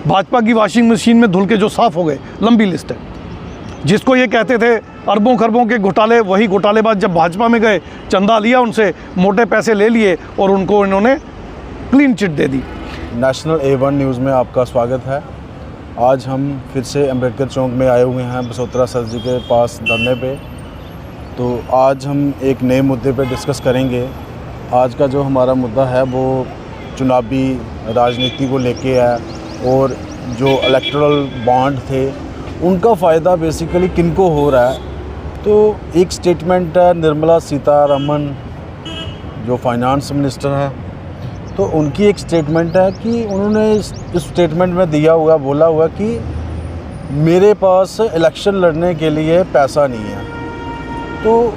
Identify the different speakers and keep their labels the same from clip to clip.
Speaker 1: भाजपा की washing machine में धुल के जो साफ़ हो गए, लंबी लिस्ट है। जिसको ये कहते थे अरबों खरबों के घोटाले, वही घोटालेबाज जब भाजपा में गए, चंदा लिया उनसे, मोटे पैसे ले लिए और उनको इन्होंने क्लीन चिट दे दी।
Speaker 2: नेशनल A1 न्यूज़ में आपका स्वागत है। आज हम फिर से अम्बेडकर चौक में आए हुए हैं बसोत्रा सर जी के पास धरने पे। तो आज हम एक नए मुद्दे पे डिस्कस करेंगे। आज का जो हमारा मुद्दा है वो चुनावी राजनीति को लेके है और जो इलेक्टोरल बॉन्ड थे उनका फ़ायदा बेसिकली किनको हो रहा है। तो एक स्टेटमेंट है निर्मला सीतारमण जो फाइनेंस मिनिस्टर है, तो उनकी एक स्टेटमेंट है कि उन्होंने इस स्टेटमेंट में बोला हुआ कि मेरे पास इलेक्शन लड़ने के लिए पैसा नहीं है। तो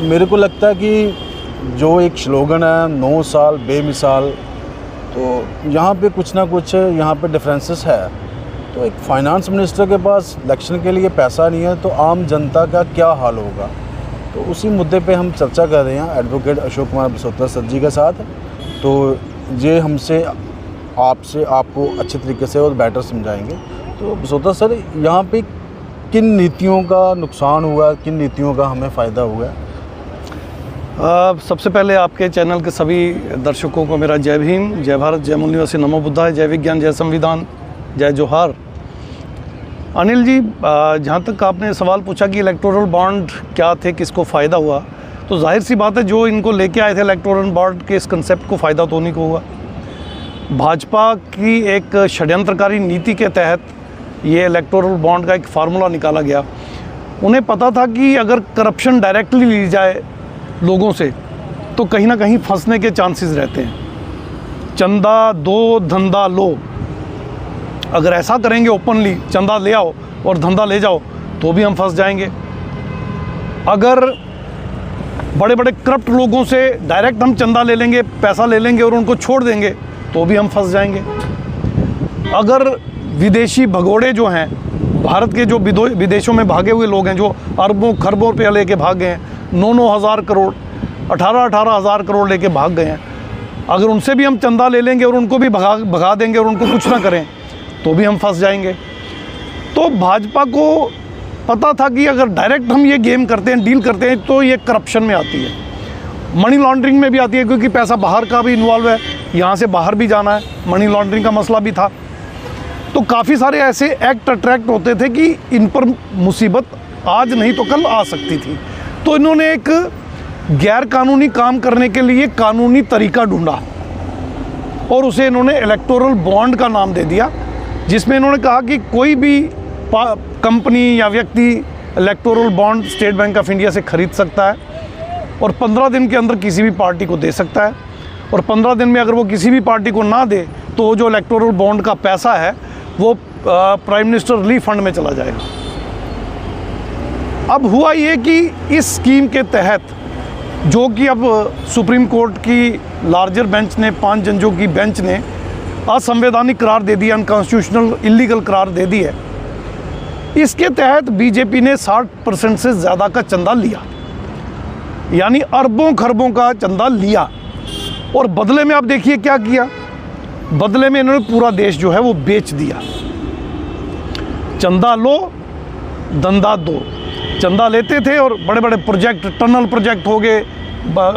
Speaker 2: मेरे को लगता है कि जो एक स्लोगन है 9 साल बेमिसाल, तो यहाँ पे कुछ ना कुछ यहाँ पे डिफरेंसेस है। तो एक फाइनेंस मिनिस्टर के पास इलेक्शन के लिए पैसा नहीं है तो आम जनता का क्या हाल होगा। तो उसी मुद्दे पे हम चर्चा कर रहे हैं एडवोकेट अशोक कुमार बसोत्रा सर जी के साथ। तो ये हमसे आपको अच्छे तरीके से और बेटर समझाएंगे। तो बसोत्रा सर, यहाँ पे किन नीतियों का नुकसान हुआ, किन नीतियों का हमें फ़ायदा हुआ?
Speaker 1: सबसे पहले आपके चैनल के सभी दर्शकों को मेरा जय भीम, जय भारत, जय मूल निवासी, नमो बुद्धाय, जय विज्ञान, जय संविधान, जय जोहार। अनिल जी, जहाँ तक आपने सवाल पूछा कि इलेक्टोरल बॉन्ड क्या थे, किसको फ़ायदा हुआ, तो जाहिर सी बात है जो इनको लेके आए थे इलेक्टोरल बॉन्ड के इस कंसेप्ट को फ़ायदा तो उन्हीं को हुआ। भाजपा की एक षड्यंत्रकारी नीति के तहत ये इलेक्टोरल बॉन्ड का एक फार्मूला निकाला गया। उन्हें पता था कि अगर करप्शन डायरेक्टली ली जाए लोगों से तो कहीं ना कहीं फंसने के चांसेस रहते हैं। चंदा दो धंधा लो, अगर ऐसा करेंगे ओपनली, चंदा ले आओ और धंधा ले जाओ, तो भी हम फंस जाएंगे। अगर बड़े बड़े करप्ट लोगों से डायरेक्ट हम चंदा ले लेंगे, पैसा ले लेंगे और उनको छोड़ देंगे, तो भी हम फंस जाएंगे। अगर विदेशी भगोड़े जो हैं, भारत के जो विदेशों में भागे हुए लोग हैं, जो अरबों खरबों रुपया लेके भाग गए हैं, 9-9 हज़ार करोड़, 18-18 हज़ार करोड़ लेके भाग गए हैं, अगर उनसे भी हम चंदा ले लेंगे और उनको भी भगा देंगे और उनको कुछ ना करें, तो भी हम फंस जाएंगे। तो भाजपा को पता था कि अगर डायरेक्ट हम ये गेम करते हैं, डील करते हैं, तो ये करप्शन में आती है, मनी लॉन्ड्रिंग में भी आती है, क्योंकि पैसा बाहर का भी इन्वॉल्व है, यहाँ से बाहर भी जाना है, मनी लॉन्ड्रिंग का मसला भी था। तो काफ़ी सारे ऐसे एक्ट अट्रैक्ट होते थे कि इन पर मुसीबत आज नहीं तो कल आ सकती थी। तो इन्होंने एक गैर कानूनी काम करने के लिए कानूनी तरीका ढूंढा और उसे इन्होंने इलेक्टोरल बॉन्ड का नाम दे दिया, जिसमें इन्होंने कहा कि कोई भी कंपनी या व्यक्ति electoral bond state bank of India से खरीद सकता है और 15 दिन के अंदर किसी भी पार्टी को दे सकता है, और 15 दिन में अगर वो किसी भी पार्टी को ना दे तो जो इलेक्टोरल बॉन्ड का पैसा है वो प्राइम मिनिस्टर रिलीफ फंड में चला जाएगा। अब हुआ ये कि इस स्कीम के तहत, जो कि अब सुप्रीम कोर्ट की लार्जर बेंच ने, 5 जजों की बेंच ने असंवैधानिक करार दे दिया, अनकॉन्स्टिट्यूशनल इलीगल करार दे दी है, इसके तहत बीजेपी ने 60% से ज़्यादा का चंदा लिया, यानी अरबों खरबों का चंदा लिया। और बदले में आप देखिए क्या किया, बदले में इन्होंने पूरा देश जो है वो बेच दिया। चंदा लो, धंधा दो। चंदा लेते थे और बड़े बड़े प्रोजेक्ट, टनल प्रोजेक्ट हो गए,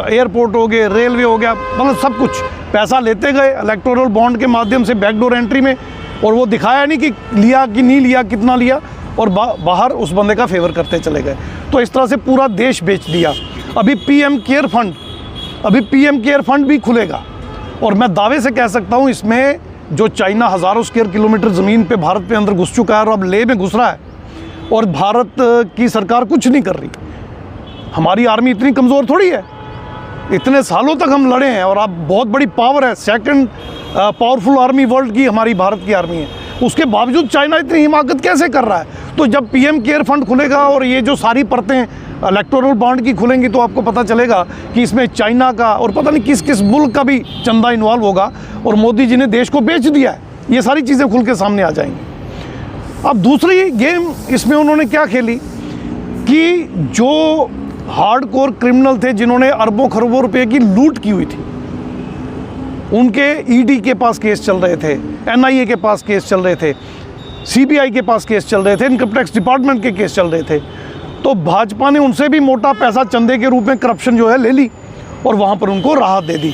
Speaker 1: एयरपोर्ट हो गए, रेलवे हो गया, मतलब सब कुछ पैसा लेते गए इलेक्टोरल बॉन्ड के माध्यम से बैकडोर एंट्री में, और वो दिखाया नहीं कि लिया कि नहीं लिया, कितना लिया, और बाहर उस बंदे का फेवर करते चले गए। तो इस तरह से पूरा देश बेच दिया। अभी पीएम केयर फंड भी खुलेगा, और मैं दावे से कह सकता हूँ इसमें जो चाइना हज़ारों स्क्वायर किलोमीटर ज़मीन पे भारत पे अंदर घुस चुका है और अब लेह में घुस रहा है, और भारत की सरकार कुछ नहीं कर रही। हमारी आर्मी इतनी कमज़ोर थोड़ी है, इतने सालों तक हम लड़े हैं और अब बहुत बड़ी पावर है, सेकंड पावरफुल आर्मी वर्ल्ड की हमारी भारत की आर्मी है, उसके बावजूद चाइना इतनी हिमाकत कैसे कर रहा है? तो जब पीएम केयर फंड खुलेगा और ये जो सारी परतें इलेक्टोरल बॉन्ड की खुलेंगी, तो आपको पता चलेगा कि इसमें चाइना का और पता नहीं किस किस मुल्क का भी चंदा इन्वॉल्व होगा, और मोदी जी ने देश को बेच दिया है। ये सारी चीज़ें खुल के सामने आ जाएंगी। अब दूसरी गेम इसमें उन्होंने क्या खेली कि जो हार्डकोर क्रिमिनल थे, जिन्होंने अरबों खरबों रुपए की लूट की हुई थी, उनके ईडी के पास केस चल रहे थे, NIA के पास केस चल रहे थे, CBI के पास केस चल रहे थे, इनकम टैक्स डिपार्टमेंट के केस चल रहे थे। तो भाजपा ने उनसे भी मोटा पैसा चंदे के रूप में करप्शन जो है ले ली और वहाँ पर उनको राहत दे दी।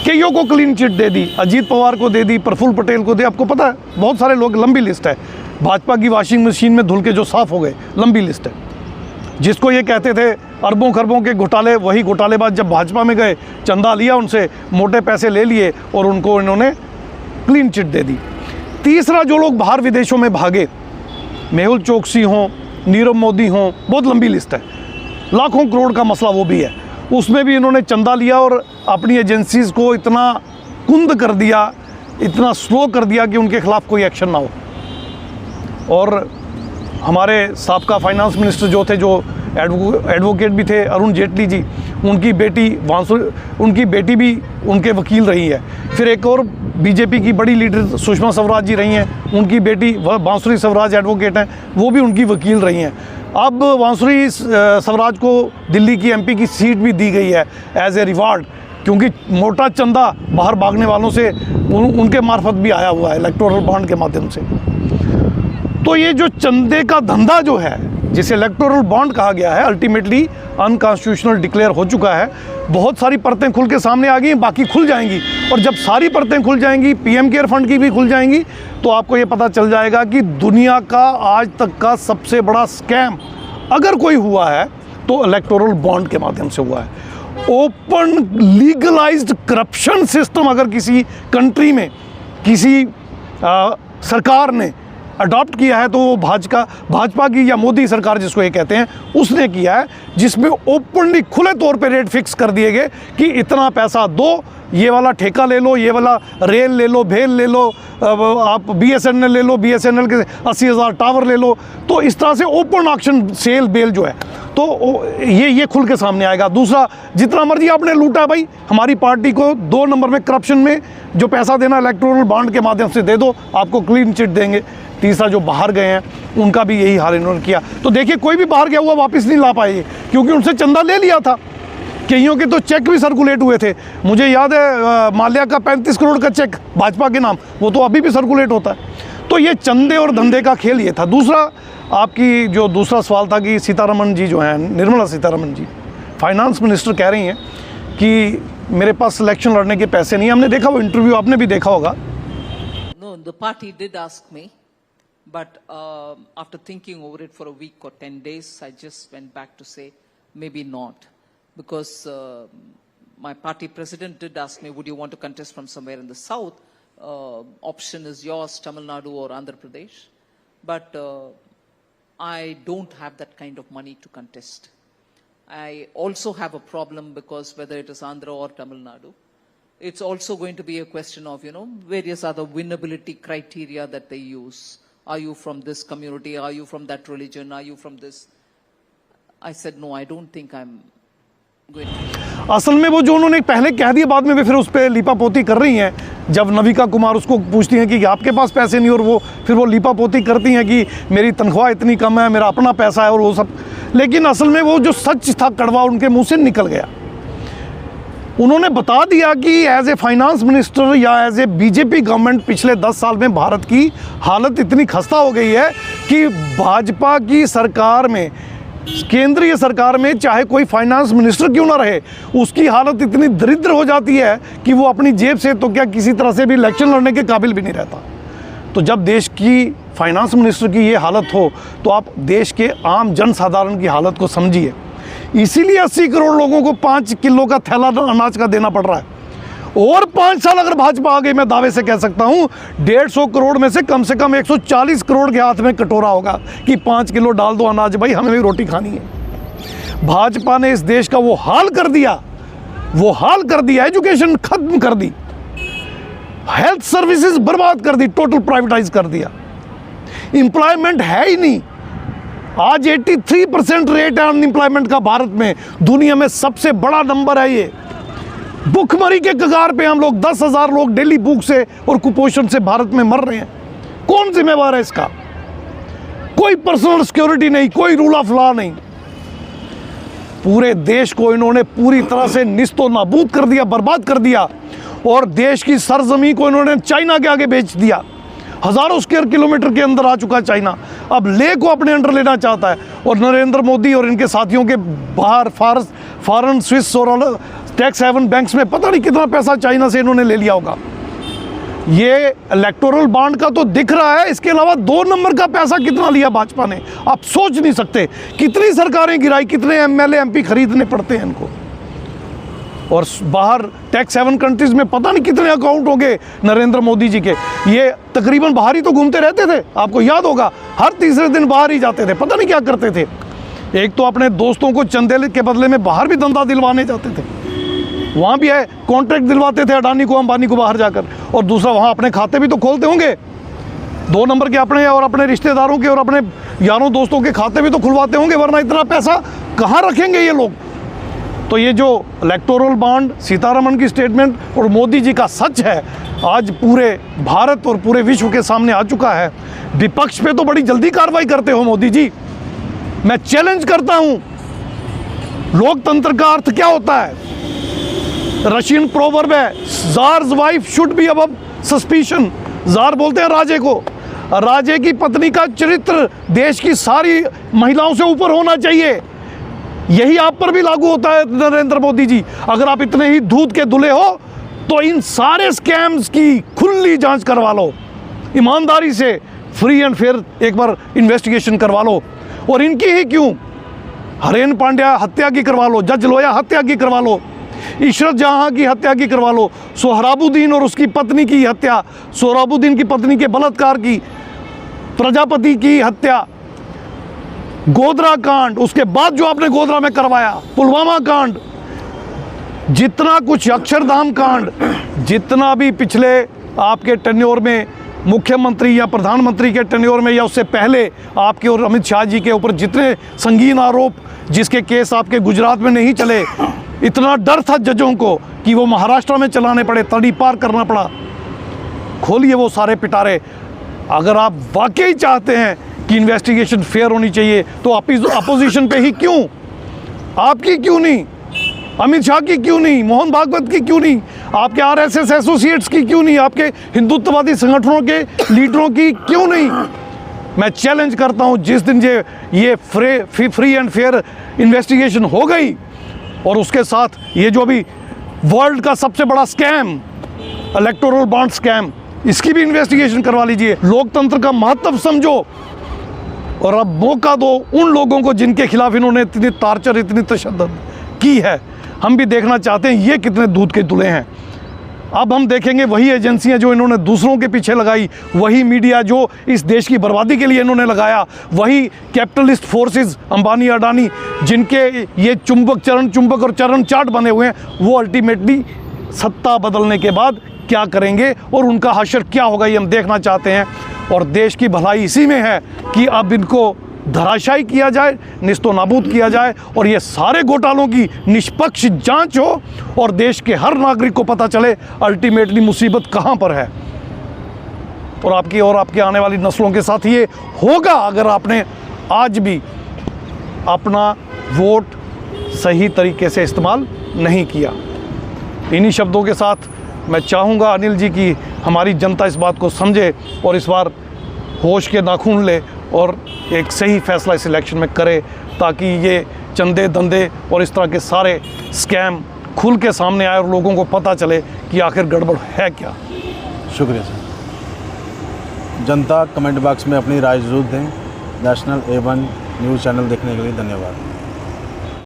Speaker 1: कईयों को क्लीन चिट दे दी, अजीत पवार को दे दी, प्रफुल्ल पटेल को दे, आपको पता है बहुत सारे लोग, लंबी लिस्ट है। भाजपा की वॉशिंग मशीन में धुल के जो साफ़ हो गए, लंबी लिस्ट है। जिसको ये कहते थे अरबों खरबों के घोटाले, वही घोटालेबाज जब भाजपा में गए, चंदा लिया उनसे, मोटे पैसे ले लिए और उनको इन्होंने क्लीन चिट दे दी। तीसरा, जो लोग बाहर विदेशों में भागे, मेहुल चोकसी हों, नीरव मोदी हों, बहुत लंबी लिस्ट है, लाखों करोड़ का मसला वो भी है। उसमें भी इन्होंने चंदा लिया और अपनी एजेंसीज़ को इतना कुंद कर दिया, इतना स्लो कर दिया कि उनके खिलाफ कोई एक्शन ना हो। और हमारे साबका फाइनेंस मिनिस्टर जो थे, जो एडवोकेट भी थे, अरुण जेटली जी, उनकी बेटी भी उनके वकील रही है। फिर एक और बीजेपी की बड़ी लीडर सुषमा स्वराज जी रही हैं, उनकी बेटी बांसुरी स्वराज एडवोकेट हैं, वो भी उनकी वकील रही हैं। अब बांसुरी स्वराज को दिल्ली की MP की सीट भी दी गई है एज ए रिवार्ड, क्योंकि मोटा चंदा बाहर भागने वालों से उनके मार्फत भी आया हुआ है, इलेक्टोरल बॉन्ड के माध्यम से। तो ये जो चंदे का धंधा जो है, जिसे इलेक्टोरल बॉन्ड कहा गया है, अल्टीमेटली अनकॉन्स्टिट्यूशनल डिक्लेयर हो चुका है। बहुत सारी परतें खुल के सामने आ गई हैं, बाकी खुल जाएंगी। और जब सारी परतें खुल जाएंगी, PM केयर फंड की भी खुल जाएंगी, तो आपको ये पता चल जाएगा कि दुनिया का आज तक का सबसे बड़ा स्कैम अगर कोई हुआ है तो इलेक्टोरल बॉन्ड के माध्यम से हुआ है। ओपन लीगलाइज्ड करप्शन सिस्टम अगर किसी कंट्री में किसी सरकार ने अडॉप्ट किया है तो वो भाजपा की या मोदी सरकार जिसको ये कहते हैं, उसने किया है, जिसमें ओपनली खुले तौर पे रेट फिक्स कर दिए गए कि इतना पैसा दो, ये वाला ठेका ले लो, ये वाला रेल ले लो, भेल ले लो, आप BSNL ले लो, BSNL के 80,000 टावर ले लो। तो इस तरह से ओपन ऑक्शन सेल बेल जो है, तो ये खुल के सामने आएगा। दूसरा, जितना मर्जी आपने लूटा भाई, हमारी पार्टी को 2 नंबर में करप्शन में जो पैसा देना इलेक्टोरल बॉन्ड के माध्यम से दे दो, आपको क्लीन चिट देंगे। तीसरा, जो बाहर गए हैं उनका भी यही हाल इन्होंने किया। तो देखिए, कोई भी बाहर गया हुआ वापस नहीं ला पाएंगे, क्योंकि उनसे चंदा ले लिया था। कईयों के तो चेक भी सर्कुलेट हुए थे। मुझे याद है माल्या का 35 करोड़ का चेक भाजपा के नाम, वो तो अभी भी सर्कुलेट होता है। तो ये चंदे और धंधे का खेल ये था। दूसरा, आपकी जो दूसरा सवाल था कि सीतारमण जी जो हैं, निर्मला सीतारमण जी फाइनेंस मिनिस्टर, कह रही हैं कि मेरे पास सिलेक्शन लड़ने के पैसे नहीं। हमने देखा वो इंटरव्यू, आपने भी देखा होगा।
Speaker 3: No, the party did ask me, but after thinking over it for a week or 10 days, I just went back to say maybe not, because my party president did ask me, would you want to contest from somewhere in the south? Option is yours, Tamil Nadu or Andhra Pradesh. But I don't have that kind of money to contest. I also have a problem because whether it is Andhra or Tamil Nadu, it's also going to be a question of, various other winnability criteria that they use. Are you from this community? Are you from that religion? Are you from this? I said, no, I don't think I'm going to.
Speaker 1: असल में वो जो उन्होंने पहले कह दिया, बाद में वे फिर उस पर लीपापोती कर रही हैं। जब नविका कुमार उसको पूछती हैं कि आपके पास पैसे नहीं, और वो फिर वो लीपापोती करती हैं कि मेरी तनख्वाह इतनी कम है, मेरा अपना पैसा है और वो सब। लेकिन असल में वो जो सच था कड़वा उनके मुंह से निकल गया। उन्होंने बता दिया कि एज ए फाइनेंस मिनिस्टर या एज ए बीजेपी गवर्नमेंट पिछले 10 साल में भारत की हालत इतनी खस्ता हो गई है कि भाजपा की सरकार में, केंद्रीय सरकार में, चाहे कोई फाइनेंस मिनिस्टर क्यों ना रहे, उसकी हालत इतनी दरिद्र हो जाती है कि वो अपनी जेब से तो क्या किसी तरह से भी इलेक्शन लड़ने के काबिल भी नहीं रहता। तो जब देश की फाइनेंस मिनिस्टर की ये हालत हो तो आप देश के आम जन साधारण की हालत को समझिए। इसीलिए 80 करोड़ लोगों को 5 किलो का थैला अनाज का देना पड़ रहा है। और 5 साल अगर भाजपा आ गई, मैं दावे से कह सकता हूं 150 करोड़ में से कम 140 करोड़ के हाथ में कटोरा होगा कि 5 किलो डाल दो अनाज, भाई हमें भी रोटी खानी है। भाजपा ने इस देश का वो हाल कर दिया, एजुकेशन खत्म कर दी, हेल्थ सर्विसेज बर्बाद कर दी, टोटल प्राइवेटाइज कर दिया, एम्प्लॉयमेंट है ही नहीं। आज 83% रेट है अनएम्प्लॉयमेंट का भारत में, दुनिया में सबसे बड़ा नंबर है ये। भूखमरी के कगार पे हम लोग, 10,000 लोग डेली भूख से और कुपोषण से भारत में मर रहे हैं। कौन जिम्मेवार है इसका? कोई पर्सनल सिक्योरिटी नहीं, कोई रूल ऑफ लॉ नहीं। पूरे देश को इन्होंने पूरी तरह से निस्तो नाबूद कर दिया, बर्बाद कर दिया। और देश की सरजमी को इन्होंने चाइना के आगे बेच दिया। हज़ारों स्क्वायर किलोमीटर के अंदर आ चुका चाइना, अब ले को अपने अंडर लेना चाहता है। और नरेंद्र मोदी और इनके साथियों के बाहर फॉरेन स्विस और टैक्स हेवन बैंक्स में पता नहीं कितना पैसा चाइना से इन्होंने ले लिया होगा। ये इलेक्टोरल बॉन्ड का तो दिख रहा है, इसके अलावा 2 नंबर का पैसा कितना लिया भाजपा ने आप सोच नहीं सकते। कितनी सरकारें गिराई, कितने एमएलए एमपी खरीदने पड़ते हैं इनको। और बाहर टैक्स हेवन कंट्रीज में पता नहीं कितने अकाउंट होंगे नरेंद्र मोदी जी के। ये तकरीबन बाहर ही तो घूमते रहते थे, आपको याद होगा, हर तीसरे दिन बाहर ही जाते थे, पता नहीं क्या करते थे। एक तो अपने दोस्तों को चंदे के बदले में बाहर भी धंधा दिलवाने जाते थे, वहाँ भी है कॉन्ट्रैक्ट दिलवाते थे अडानी को अंबानी को बाहर जाकर। और दूसरा वहाँ अपने खाते भी तो खोलते होंगे, 2 नंबर के अपने और अपने रिश्तेदारों के और अपने यारों दोस्तों के खाते भी तो खुलवाते होंगे, वरना इतना पैसा कहाँ रखेंगे ये लोग। तो ये जो इलेक्टोरल बॉन्ड, सीतारमण की स्टेटमेंट और मोदी जी का सच है, आज पूरे भारत और पूरे विश्व के सामने आ चुका है। विपक्ष पे तो बड़ी जल्दी कार्रवाई करते हो मोदी जी। मैं चैलेंज करता हूं, लोकतंत्र का अर्थ क्या होता है? रशियन प्रोवर्ब है, tsar's wife should be above suspicion. Tsar बोलते हैं राजे को, राजे की पत्नी का चरित्र देश की सारी महिलाओं से ऊपर होना चाहिए। यही आप पर भी लागू होता है नरेंद्र मोदी जी। अगर आप इतने ही दूध के दुले हो तो इन सारे स्कैम्स की खुली जांच करवा लो, ईमानदारी से फ्री एंड फेयर एक बार इन्वेस्टिगेशन करवा लो। और इनकी ही क्यों, हरेन पांड्या हत्या की करवा लो, जज लोया हत्या की करवा लो, इशरत जहां की हत्या की करवा लो, सोहराबुद्दीन और उसकी पत्नी की हत्या, सोहराबुद्दीन की पत्नी के बलात्कार की, प्रजापति की हत्या, गोधरा कांड, उसके बाद जो आपने गोधरा में करवाया, पुलवामा कांड, जितना कुछ अक्षरधाम कांड, जितना भी पिछले आपके टेन्योर में मुख्यमंत्री या प्रधानमंत्री के टेन्योर में या उससे पहले आपके और अमित शाह जी के ऊपर जितने संगीन आरोप, जिसके केस आपके गुजरात में नहीं चले, इतना डर था जजों को कि वो महाराष्ट्र में चलाने पड़े, तड़ी पार करना पड़ा। खोलिए वो सारे पिटारे। अगर आप वाकई चाहते हैं कि इन्वेस्टिगेशन फेयर होनी चाहिए तो अपोजिशन पे ही क्यों, आपकी क्यों नहीं, अमित शाह की क्यों नहीं, मोहन भागवत की क्यों नहीं, आपके आरएसएस एसोसिएट्स की क्यों नहीं, आपके हिंदुत्ववादी संगठनों के लीडरों की क्यों नहीं? मैं चैलेंज करता हूं, जिस दिन ये फ्री एंड फेयर इन्वेस्टिगेशन हो गई और उसके साथ ये जो अभी वर्ल्ड का सबसे बड़ा स्कैम इलेक्टोरल बॉन्ड स्कैम, इसकी भी इन्वेस्टिगेशन करवा लीजिए। लोकतंत्र का महत्व समझो और अब मौका दो उन लोगों को जिनके खिलाफ इन्होंने इतनी टार्चर, इतनी तशद्दुद की है। हम भी देखना चाहते हैं ये कितने दूध के दुले हैं। अब हम देखेंगे वही एजेंसियां जो इन्होंने दूसरों के पीछे लगाई, वही मीडिया जो इस देश की बर्बादी के लिए इन्होंने लगाया, वही कैपिटलिस्ट फोर्सेस अंबानी अडानी जिनके ये चरण चुंबक और चरण चाट बने हुए हैं, वो अल्टीमेटली सत्ता बदलने के बाद क्या करेंगे और उनका हशर क्या होगा, ये हम देखना चाहते हैं। और देश की भलाई इसी में है कि अब इनको धराशायी किया जाए, निस्तो नाबूद किया जाए और ये सारे घोटालों की निष्पक्ष जांच हो और देश के हर नागरिक को पता चले अल्टीमेटली मुसीबत कहाँ पर है। और आपके आने वाली नस्लों के साथ ये होगा अगर आपने आज भी अपना वोट सही तरीके से इस्तेमाल नहीं किया। इन्हीं शब्दों के साथ मैं चाहूँगा अनिल जी कि हमारी जनता इस बात को समझे और इस बार होश के नाखून ले और एक सही फैसला इस इलेक्शन में करे, ताकि ये चंदे धंधे और इस तरह के सारे स्कैम खुल के सामने आए और लोगों को पता चले कि आखिर गड़बड़ है क्या।
Speaker 2: शुक्रिया सर। जनता कमेंट बॉक्स में अपनी राय जरूर दें। नेशनल A1 न्यूज़ चैनल देखने के लिए धन्यवाद।